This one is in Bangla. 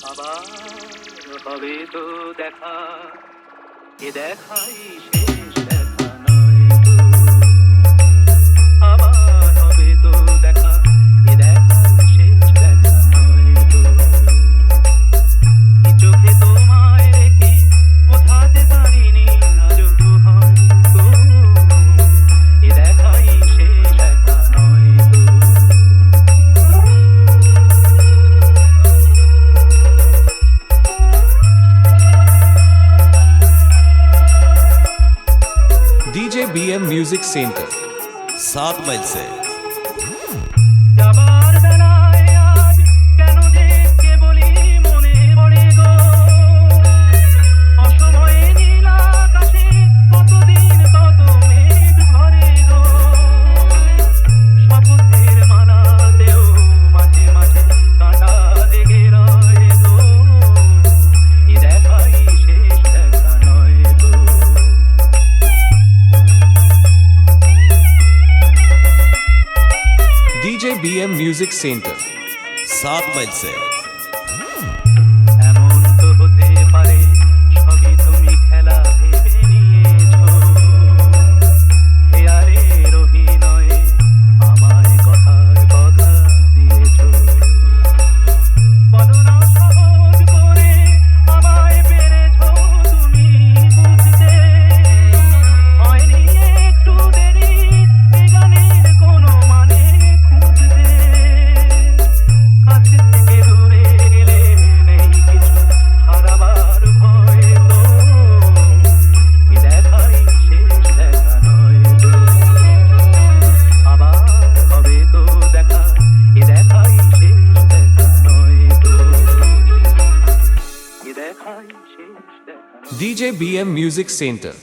আবার হবে তো দেখা, এ দেখাই শেষ দেখা নয় তো। আবার হবে তো দেখা, এ দেখাই শেষ দেখা নয় তো। কি চোখে তোমায় রেখে বোঝাতে পারিনি আজও হয়তো, এ দেখাই শেষ দেখা নয় তো। DJ BM Music Center 7 mile से যাবার বেলায় আজ কেন যে কেবলই মনে পড়ে গো, অসময়ে নীল আকাশে কতদিন কত মেঘ ভরে গো। শপথের মালাতেও মাঝে মাঝে কাঁটা লেগে রয় গো, এ দেখাই শেষ দেখা নয় তো। DJ BM Music Center 7 mile से এমন তো হতে পারে সবই তুমি খেলা ভেবে নিয়েছো, হেয়ারের অভিনয়ে আমায় কথার কথা দিয়েছো। বলো না সহজ করে আমায় পেরেছো তুমি বুঝতে, হয়নি একটু দেরি এ গানের কোনো মানে খুঁজতে। কাছে থেকে দূরে গেলে নেই কিছু হারাবার ভয় তো, এ দেখাই শেষ দেখা নয় তো। আবার হবে তো দেখা, এ দেখাই শেষ দেখা নয় তো, এ দেখাই শেষ দেখা নয়। DJ BM Music Center